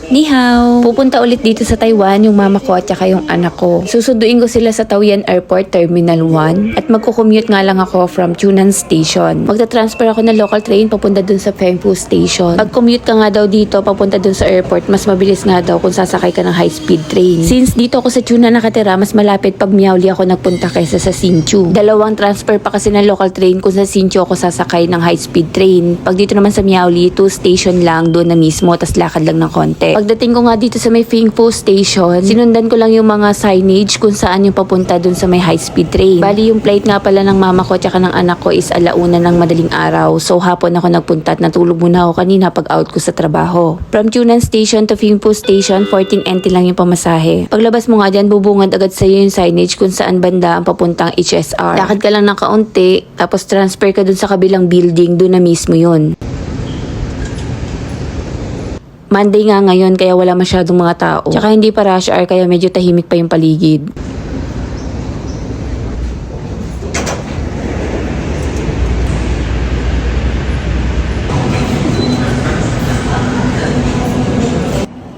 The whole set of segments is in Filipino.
Ni hao! Pupunta ulit dito sa Taiwan yung mama ko at saka yung anak ko. Susunduin ko sila sa Taoyuan Airport Terminal 1 at magko-commute nga lang ako from Chunan Station. Magta-transfer ako ng local train papunta dun sa Pengpu Station. Pag commute ka nga daw dito papunta dun sa airport, mas mabilis nga daw kung sasakay ka ng high-speed train. Since dito ako sa Chunan nakatira, mas malapit pag Miaoli ako nagpunta kaysa sa Hsinchu. Dalawang transfer pa kasi ng local train kung sa Hsinchu ako sasakay ng high-speed train. Pag dito naman sa Miaoli, 2 station lang doon na mismo, tas lakad lang ng konti. Pagdating ko nga dito sa may Pengpu Station, sinundan ko lang yung mga signage kung saan yung papunta dun sa may high-speed train. Bali yung flight nga pala ng mama ko at saka ng anak ko is 1:00 ng madaling araw. So hapon ako nagpunta at natulog muna ako kanina pag out ko sa trabaho. From Chunan Station to Pengpu Station, 14 NT lang yung pamasahe. Paglabas mo nga dyan, bubungad agad sa'yo yung signage kung saan banda ang papuntang HSR. Lakad ka lang ng kaunti, tapos transfer ka dun sa kabilang building, dun na mismo yun. Monday nga ngayon kaya wala masyadong mga tao. Tsaka hindi pa rush hour kaya medyo tahimik pa yung paligid.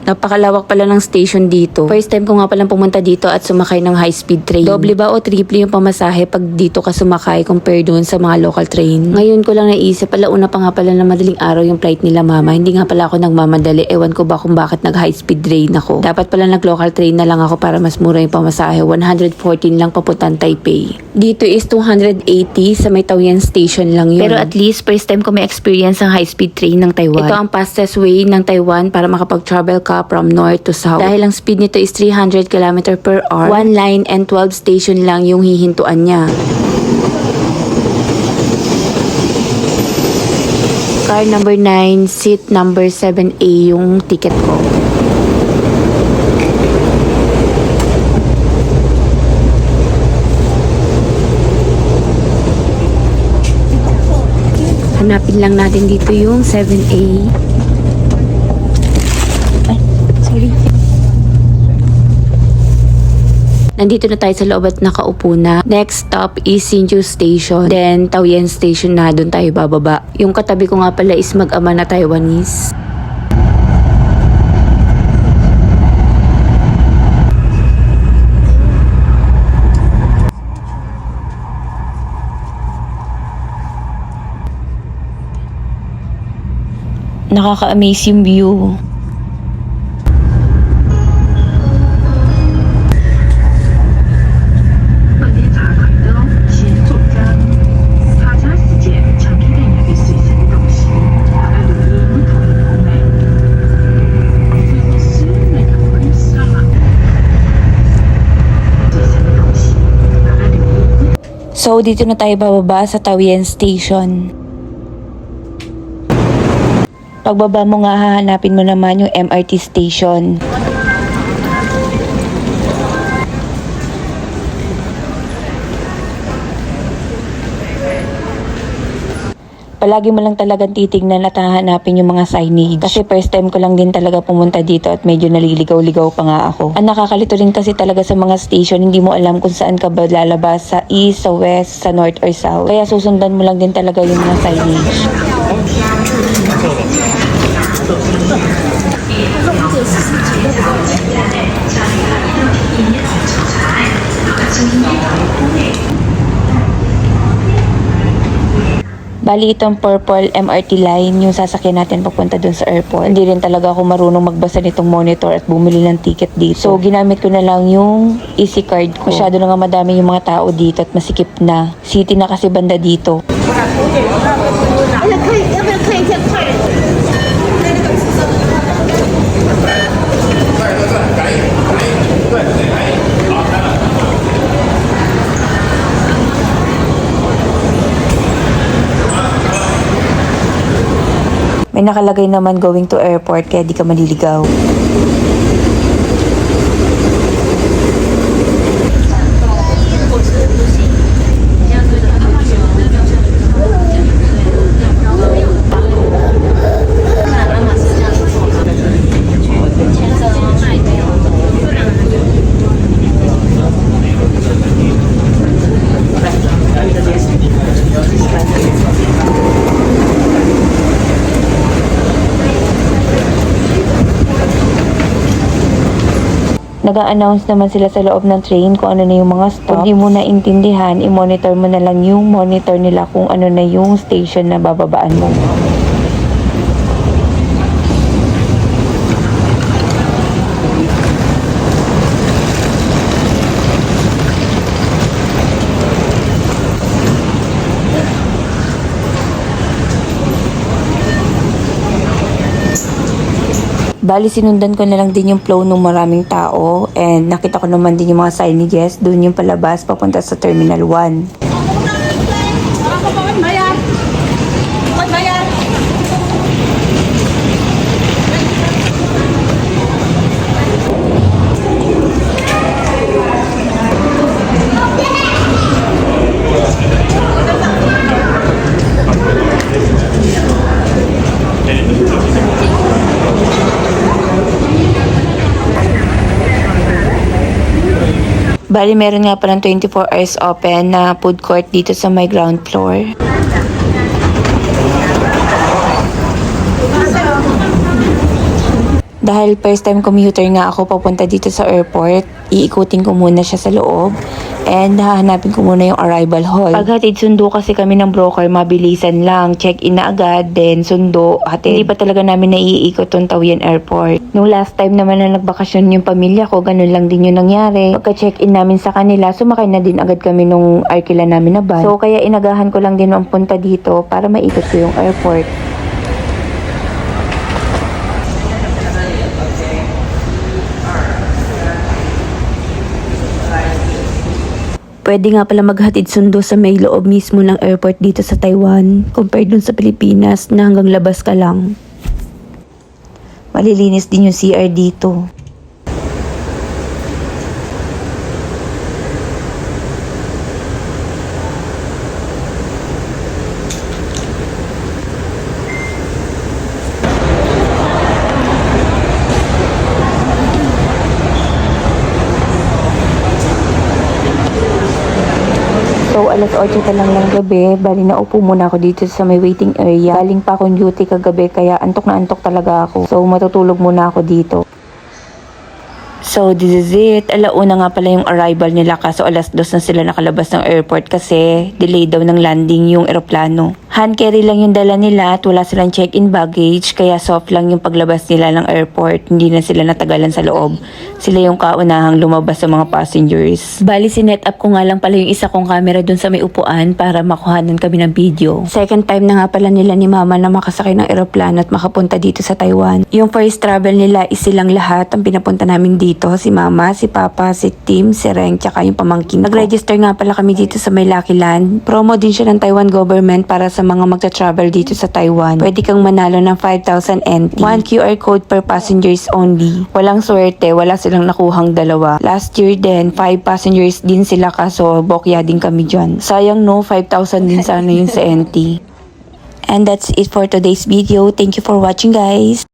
Napakalawak pala ng station dito. First time ko nga palang pumunta dito at sumakay ng high-speed train. Doble ba o triple yung pamasahe pag dito ka sumakay compare doon sa mga local train. Ngayon ko lang naisip, una pa nga pala na madaling araw yung flight nila mama. Hindi nga pala ako nagmamadali. Ewan ko ba kung bakit nag-high-speed train ako. Dapat pala nag-local train na lang ako para mas mura yung pamasahe. 114 lang papuntang Taipei. Dito is 280 sa may Taoyuan Station lang yun. Pero at least first time ko may experience ang high-speed train ng Taiwan. Ito ang fastest way ng Taiwan para makapag-travel ka from north to south. Dahil ang speed nito is 300 km per hour, 1 line and 12 station lang yung hihintuan niya. Car number 9, seat number 7A yung ticket ko. Hanapin lang natin dito yung 7A. Nandito na tayo sa loob at nakaupo na. Next stop is Hsinchu Station. Then Taoyuan Station na, doon tayo bababa. Yung katabi ko nga pala is mag-ama na Taiwanese. Nakaka-amaze yung view. So, dito na tayo bababa sa Taoyuan Station. Pagbaba mo nga, hahanapin mo naman yung MRT station. Palagi mo lang talagang titignan at hahanapin yung mga signage. Kasi first time ko lang din talaga pumunta dito at medyo naliligaw-ligaw pa nga ako. Ang nakakalito rin kasi talaga sa mga station, hindi mo alam kung saan ka ba lalabas, sa east, sa west, sa north or south. Kaya susundan mo lang din talaga yung mga signage. Bali itong purple MRT line yung sasakyan natin papunta dun sa airport. Hindi rin talaga ako marunong magbasa nitong monitor at bumili ng ticket dito. So ginamit ko na lang yung easy card ko. Masyado na nga madami yung mga tao dito at masikip na. City na kasi banda dito. May nakalagay naman going to airport kaya di ka maliligaw. Nag-a-announce naman sila sa loob ng train kung ano na yung mga stops. Kung di mo naintindihan, i-monitor mo na lang yung monitor nila kung ano na yung station na bababaan mo. Bali, sinundan ko na lang din yung flow ng maraming tao and nakita ko naman din yung mga signages doon yung palabas papunta sa Terminal 1. Bali, meron nga palang 24 hours open na food court dito sa my ground floor. Dahil first time commuter nga ako papunta dito sa airport, iikutin ko muna siya sa loob and hahanapin ko muna yung arrival hall. Paghatid sundo kasi kami ng broker, mabilisan lang. Check-in na agad, then sundo, hatid. Hindi pa talaga namin naiikot tong Taoyuan Airport. Nung last time naman na nagbakasyon yung pamilya ko, ganun lang din yung nangyari. Pagka-check-in namin sa kanila, sumakay na din agad kami nung arkila namin na van. So kaya inagahan ko lang din ang punta dito para maikot ko yung airport. Pwede nga pala maghatid sundo sa may loob mismo ng airport dito sa Taiwan compared dun sa Pilipinas na hanggang labas ka lang. Malilinis din yung CR dito. So, alas 8 na lang ng gabi, bali naupo muna ako dito sa may waiting area. Galing pa akong duty kagabi, kaya antok na antok talaga ako. So, matutulog muna ako dito. So, this is it. Alauna nga pala yung arrival nila kaso alas 2 na sila nakalabas ng airport kasi delay daw ng landing yung eroplano. Hand carry lang yung dala nila at wala silang check-in baggage kaya soft lang yung paglabas nila ng airport. Hindi na sila natagalan sa loob. Sila yung kaunahang lumabas sa mga passengers. Bali, sinet up ko nga lang pala yung isa kong camera dun sa may upuan para makuhanan kami ng video. Second time na nga pala nila ni mama na makasakay ng eroplano at makapunta dito sa Taiwan. Yung first travel nila is silang lahat ang pinapunta namin dito. Si mama, si papa, si Tim, si Reng, tsaka yung pamangkin ko. Nag-register nga pala kami dito sa may Lucky Land. Promo din siya ng Taiwan government para sa mga magta-travel dito sa Taiwan. Pwede kang manalo ng 5,000 NT. 1 QR code per passengers only. Walang swerte, wala silang nakuhang dalawa. Last year din, 5 passengers din sila kaso bokya din kami dyan. Sayang no, 5,000 din sana yun sa NT. And that's it for today's video. Thank you for watching guys.